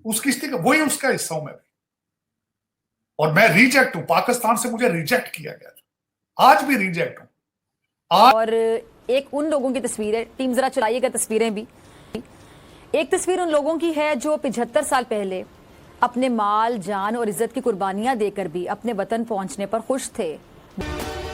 उस किश्ती का वही उसका हिस्सा हूं मैं भी। और मैं रिजेक्ट हूं, पाकिस्तान से मुझे रिजेक्ट किया गया, आज भी रिजेक्ट हूं। और एक उन लोगों की तस्वीर है, टीम जरा चलाइएगा तस्वीरें भी। एक तस्वीर उन लोगों की है जो 75 साल पहले अपने माल, जान और इज्जत की कुर्बानियां देकर भी अपने वतन पहुंचने पर खुश थे।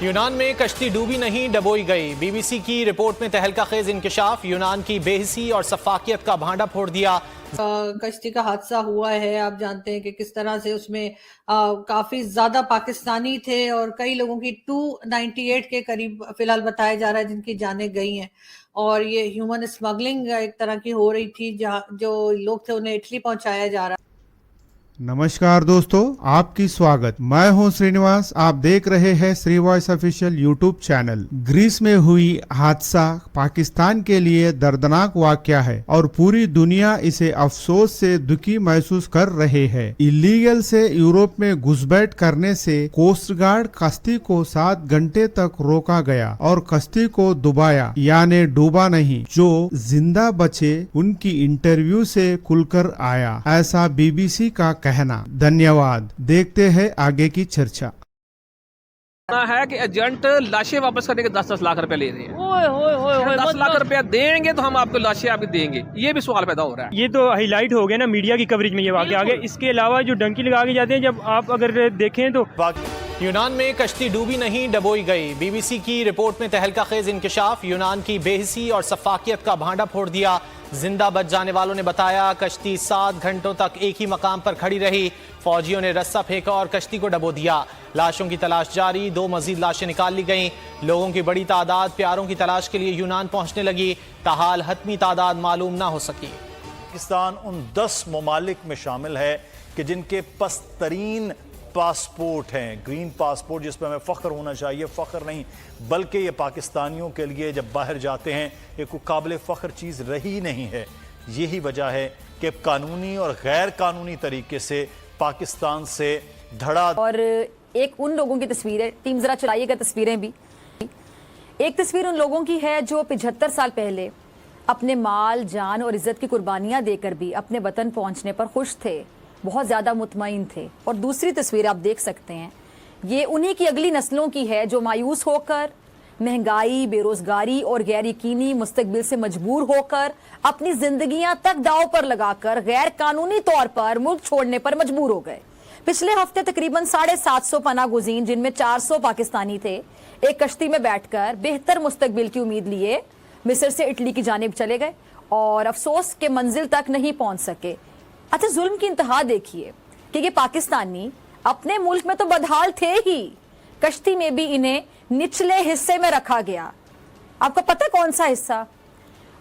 यूनान में कश्ती डूबी नहीं, डबोई गई। बीबीसी की रिपोर्ट में तहलका खेज इंकशाफ, यूनान की बेहिसी और सफाकियत का भांडा फोड़ दिया। कश्ती का हादसा हुआ है, आप जानते हैं कि किस तरह से उसमें काफी ज्यादा पाकिस्तानी थे और कई लोगों की 298 के करीब फिलहाल बताया जा रहा है जिनकी जानें गई हैं। और ये ह्यूमन स्मगलिंग एक तरह की हो रही थी, जहाँ जो लोग थे उन्हें इटली पहुंचाया जा रहा। नमस्कार दोस्तों, आपकी स्वागत। मैं हूं श्रीनिवास। आप देख रहे हैं Shri voice official YouTube channel. Greece में हुई हादसा पाकिस्तान के लिए दर्दनाक वाकया है और पूरी दुनिया इसे अफसोस से दुखी महसूस कर रहे हैं। इलीगल से यूरोप में घुसपैठ करने से कोस्ट गार्ड कश्ती को 7 घंटे तक रोका गया और कश्ती को डुबाया, यानी डूबा नहीं। जो जिंदा बचे उनकी इंटरव्यू से खुलकर आया, ऐसा बीबीसी का कहना। धन्यवाद। देखते हैं आगे की चर्चा। है कि एजेंट लाशें वापस करने के 10-10 लाख रुपए ले रहे हैं। 10 लाख रुपया देंगे तो हम आपको लाशें आपको देंगे, ये भी सवाल पैदा हो रहा है। ये तो हाईलाइट हो गया ना मीडिया की कवरेज में ये वाकया आ गया। इसके अलावा जो डंकी लगा के जाते हैं, जब आप अगर देखें तो यूनान में कश्ती डूबी नहीं, डबोई गई। बीबीसी की रिपोर्ट में तहलका खेज इंकशाफ, यूनान की बेहिसी और सफाकियत का भांडा फोड़ दिया। जिंदा बच जाने वालों ने बताया कश्ती 7 घंटों तक एक ही मकाम पर खड़ी रही। फौजियों ने रस्सा फेंका और कश्ती को डबो दिया। लाशों की तलाश जारी, 2 मजीद लाशें निकाल ली गईं। लोगों की बड़ी तादाद प्यारों की तलाश के लिए यूनान पहुंचने लगी। ताहाल हतमी तादाद मालूम ना हो सकी। पाकिस्तान उन 10 ममालिक में शामिल है कि जिनके पस्तरीन पासपोर्ट हैं, ग्रीन पासपोर्ट, जिस पर हमें फ़ख्र होना चाहिए। फ़ख्र नहीं बल्कि ये पाकिस्तानियों के लिए जब बाहर जाते हैं ये कोई काबिल फ़ख्र चीज़ रही नहीं है। यही वजह है कि कानूनी और गैर कानूनी तरीके से पाकिस्तान से धड़ा। और एक उन लोगों की तस्वीर है, टीम जरा चलाइएगा तस्वीरें भी। एक तस्वीर उन लोगों की है जो 75 साल पहले अपने माल, जान और इज्जत की कुर्बानियां देकर भी अपने वतन पहुंचने पर खुश थे, बहुत ज़्यादा मुतमईन थे। और दूसरी तस्वीर आप देख सकते हैं, ये उन्हीं की अगली नस्लों की है जो मायूस होकर महंगाई, बेरोजगारी और गैर यकीनी मुस्तकबिल से मजबूर होकर अपनी जिंदगियां तक दांव पर लगाकर गैर कानूनी तौर पर मुल्क छोड़ने पर मजबूर हो गए। पिछले हफ्ते तकरीबन 750 पनाह गुज़ीन, जिनमें 400 पाकिस्तानी थे, एक कश्ती में बैठकर बेहतर मुस्तकबिल की उम्मीद लिए मिस्र से इटली की जानिब चले गए और अफसोस के मंजिल तक नहीं पहुंच सके। अच्छा, जुल्म की इंतहा देखिए कि ये पाकिस्तानी अपने मुल्क में तो बदहाल थे ही, कश्ती में भी इन्हें निचले हिस्से में रखा गया। आपको पता है कौन सा हिस्सा?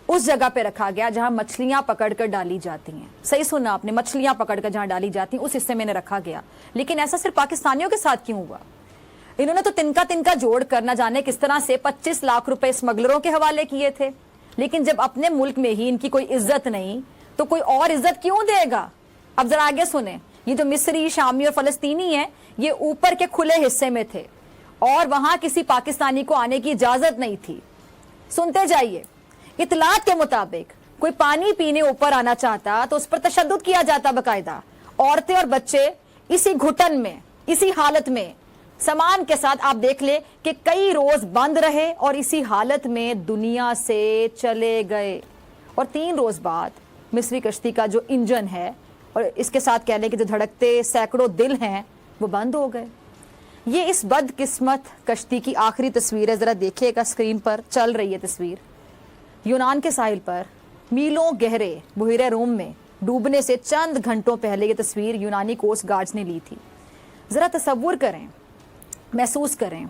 उस जगह पे रखा गया जहां मछलियां पकड़कर डाली जाती हैं। सही सुना आपने, मछलियां पकड़कर जहां डाली जाती हैं उस हिस्से में इन्हें रखा गया। लेकिन ऐसा सिर्फ पाकिस्तानियों के साथ क्यों हुआ? इन्होंने तो तिनका तिनका जोड़ कर न जाने किस तरह से 25 लाख रुपए स्मगलरों के हवाले किए थे। लेकिन जब अपने मुल्क में ही इनकी कोई इज्जत नहीं तो कोई और इज्जत क्यों देगा? अब जरा आगे सुने। ये जो मिस्री, शामी और फलस्तीनी है, ये ऊपर के खुले हिस्से में थे और वहां किसी पाकिस्तानी को आने की इजाजत नहीं थी। सुनते जाइए। इतलात के मुताबिक कोई पानी पीने ऊपर आना चाहता तो उस पर तशद्दुद किया जाता बाकायदा। औरतें और बच्चे इसी घुटन में, इसी हालत में सामान के साथ आप देख ले कि कई रोज बंद रहे और इसी हालत में दुनिया से चले गए। और 3 रोज बाद मिस्री कश्ती का जो इंजन है और इसके साथ कह लें कि जो धड़कते सैकड़ों दिल हैं वो बंद हो गए। ये इस बदकिस्मत कश्ती की आखिरी तस्वीर है। ज़रा देखिएगा, स्क्रीन पर चल रही है तस्वीर। यूनान के साहिल पर मीलों गहरे बुहिरे रोम में डूबने से चंद घंटों पहले ये तस्वीर यूनानी कोस्ट गार्ड्स ने ली थी। ज़रा तसव्वुर करें, महसूस करें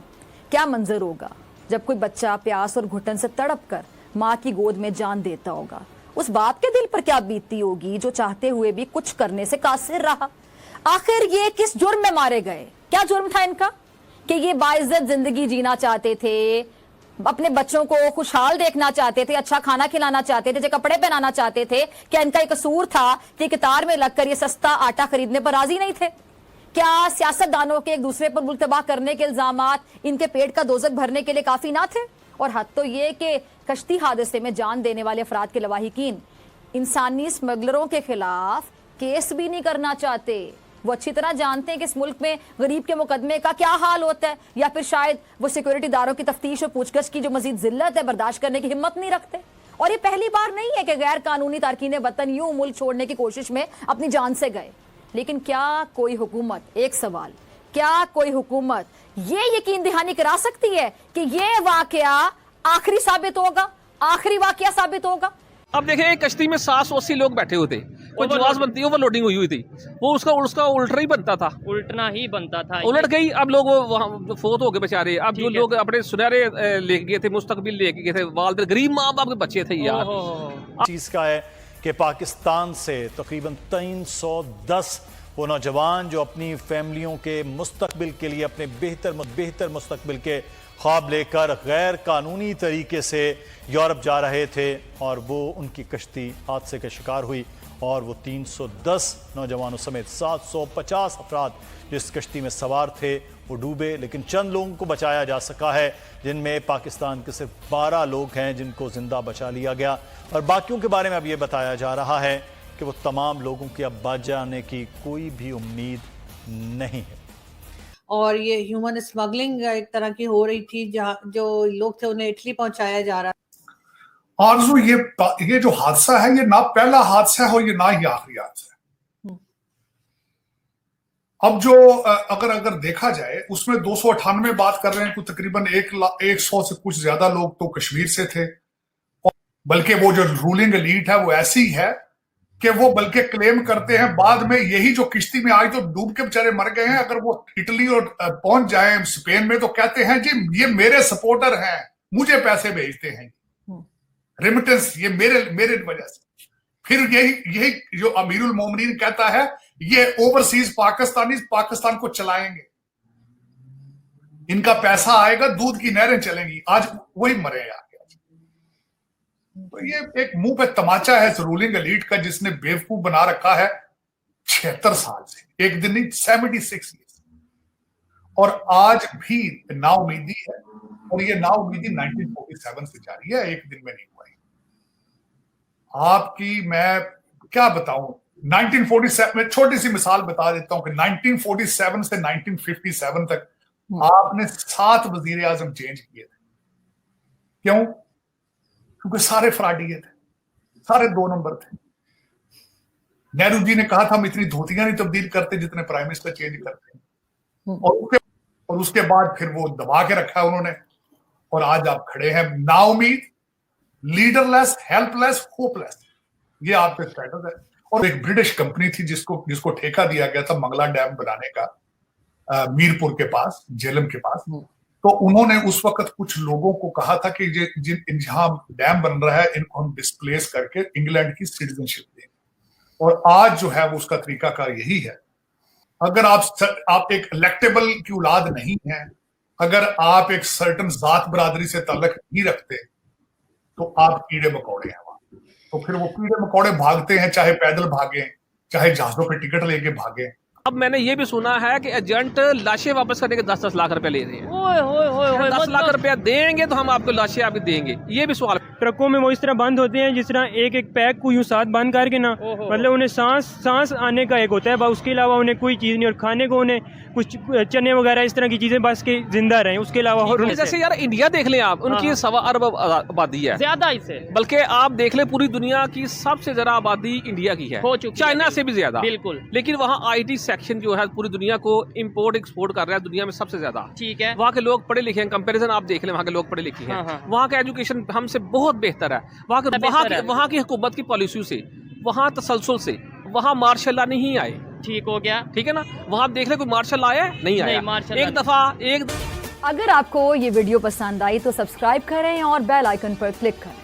क्या मंजर होगा जब कोई बच्चा प्यास और घुटन से तड़प कर माँ की गोद में जान देता होगा। उस बाप के दिल पर क्या बीतती होगी जो चाहते हुए भी कुछ करने से कासिर रहा। आखिर ये किस जुर्म में मारे गए? क्या जुर्म था इनका कि ये बाइज्जत जिंदगी जीना चाहते थे, अपने बच्चों को खुशहाल देखना चाहते थे, अच्छा खाना खिलाना चाहते थे, कपड़े पहनाना चाहते थे? क्या इनका एक कसूर था कि कतार में लगकर ये सस्ता आटा खरीदने पर राजी नहीं थे? क्या सियासतदानों के एक दूसरे पर मुल्क तबाह करने के इल्जामात इनके पेट का दोजक भरने के लिए काफी ना थे? और हद तो ये कि कश्ती हादसे में जान देने वाले अफराद के लवाहिकीन इंसानी स्मगलरों के खिलाफ केस भी नहीं करना चाहते। वो अच्छी तरह जानते हैं कि इस मुल्क में गरीब के मुकदमे का क्या हाल होता है, या फिर शायद वो सिक्योरिटी दारों की तफ्तीश और पूछगछ की जो मजीद जिल्लत है बर्दाश्त करने की हिम्मत नहीं रखते। और ये पहली बार नहीं है कि गैर कानूनी तारकीन वतन यूं मुल्क छोड़ने की कोशिश में अपनी जान से गए। लेकिन क्या कोई हुकूमत, एक सवाल, क्या कोई हुकूमत ये यकीन दहानी करा सकती है कि ये वाकया आखिरी साबित होगा, आखिरी वाकया साबित होगा? अब देखें, कश्ती में 780 लोग बैठे हुए थे, कोई जवाब बनती, ओवरलोडिंग हुई थी, वो उसका उल्टा ही बनता था, उल्टना ही बनता था, उलट गई। अब लोग वहाँ फोत हो गए बेचारे। अब जो लोग अपने सुनहरे लेके गए थे, मुस्तकबिल लेके गए थे, वालिद गरीब माँ बाप के बच्चे थे यार। चीज का है कि पाकिस्तान से तकरीबन 310 वो नौजवान जो अपनी फैमिलियों के मुस्तकबिल के लिए, अपने बेहतर मुस्तकबिल के ख्वाब लेकर गैर कानूनी तरीके से यूरोप जा रहे थे, और वो उनकी कश्ती हादसे का शिकार हुई, और वो 310 नौजवानों समेत 750 अफराद जो इस कश्ती में सवार थे वो डूबे। लेकिन चंद लोगों को बचाया जा सका है, जिनमें पाकिस्तान के सिर्फ 12 लोग हैं जिनको जिंदा बचा लिया गया, और बाकियों के बारे में अब ये बताया जा रहा है कि वो तमाम लोगों की अब बच जाने की कोई भी उम्मीद नहीं है। और ये ह्यूमन स्मगलिंग एक तरह की हो रही थी, जहाँ जो लोग थे उन्हें इटली पहुंचाया जा रहा। आरज़ू, ये जो हादसा है, ये ना पहला हादसा है और ये ना ही आखिरी हादसा है। अब जो अगर देखा जाए उसमें 298 बात कर रहे हैं, कुछ तकरीबन 100 से कुछ ज्यादा लोग तो कश्मीर से थे, और बल्कि वो जो रूलिंग एलीट है वो ऐसी है कि वो बल्कि क्लेम करते हैं बाद में यही जो किश्ती में आज तो डूब के बेचारे मर गए हैं, अगर वो इटली और पहुंच जाए स्पेन में तो कहते हैं जी ये मेरे सपोर्टर हैं, मुझे पैसे भेजते हैं, रेमिटेंस ये मेरे वजह से। फिर यही जो अमीरुल मोमिनीन कहता है ये ओवरसीज पाकिस्तानी पाकिस्तान को चलाएंगे, इनका पैसा आएगा, दूध की नहरें चलेंगी, आज वही मरे आगे। तो ये एक मुंह पे तमाचा है रूलिंग एलीट का, जिसने बेवकूफ बना रखा है 76 साल से, एक दिन नहीं 76 ईयर्स, और आज भी नाउमीदी है, और ये नाउमीदी 1947 से जारी है, एक दिन में नहीं हुआ। आपकी मैं क्या बताऊं, 1947 में छोटी सी मिसाल बता देता हूं कि 1947 से 1957 तक आपने 7 वजीर आजम चेंज किए थे। क्यों? क्योंकि सारे फ्रॉडिये थे, सारे 2 नंबर थे। नेहरू जी ने कहा था हम इतनी धोतियां नहीं तब्दील करते जितने प्राइम मिनिस्टर चेंज करते हैं, और उसके बाद फिर वो दबा के रखा है उन्होंने, और आज आप खड़े हैं नाउमीद, लीडरलेस, हेल्पलेस, होपलेस। ये आपका स्टेटस है। और एक ब्रिटिश कंपनी थी जिसको ठेका दिया गया था मंगला डैम बनाने का, मीरपुर के पास, झेलम के पास। तो उन्होंने उस वक्त कुछ लोगों को कहा था कि जहां डैम बन रहा है इनको हम डिस्प्लेस करके इंग्लैंड की सिटीजनशिप देंगे, और आज जो है वो उसका तरीकाकार यही है। अगर आप एक इलेक्टेबल की औलाद नहीं है, अगर आप एक सर्टन जात बरादरी से ताल्लुक नहीं रखते, तो आप कीड़े मकोड़े हैं वहां। तो फिर वो कीड़े मकोड़े भागते हैं, चाहे पैदल भागे, चाहे जहाजों पे टिकट लेके भागे। अब मैंने ये भी सुना है कि एजेंट लाशें वापस करने के 10-10 लाख रुपए ले रहे हैं। 10 लाख रुपया देंगे तो हम आपको लाशें आपकी देंगे, ये भी सवाल। ट्रकों में वो इस तरह बंद होते हैं जिस तरह एक पैक को यूं साथ बंद करके ना, मतलब उन्हें सांस आने का एक होता है, उसके अलावा उन्हें कोई चीज नहीं, और खाने को उन्हें कुछ चने वगैरह इस तरह की चीजें बस के जिंदा रहें, उसके अलावा और जैसे यार इंडिया देख लें आप, उनकी 1.25 अरब आबादी है, ज्यादा इसे, बल्कि आप देख लें पूरी दुनिया की सबसे ज्यादा आबादी इंडिया की है, चाइना से भी ज्यादा, बिल्कुल। लेकिन वहाँ IT सेक्शन जो है पूरी दुनिया को इम्पोर्ट एक्सपोर्ट कर रहा है, दुनिया में सबसे ज्यादा। ठीक है, वहाँ के लोग पढ़े लिखे हैं, कंपैरिजन आप देख लें, वहाँ के लोग पढ़े लिखे हैं, वहाँ का एजुकेशन हमसे बहुत बेहतर है, वहाँ की हुकूमत की पॉलिसी से, वहाँ तसलसल से, वहाँ मार्शल लॉ नहीं आए। ठीक हो गया, ठीक है ना। वहाँ आप देख ले कोई मार्शल लॉ आया नहीं आया, एक दफा। अगर आपको ये वीडियो पसंद आई तो सब्सक्राइब करें और बेल आइकन पर क्लिक करें।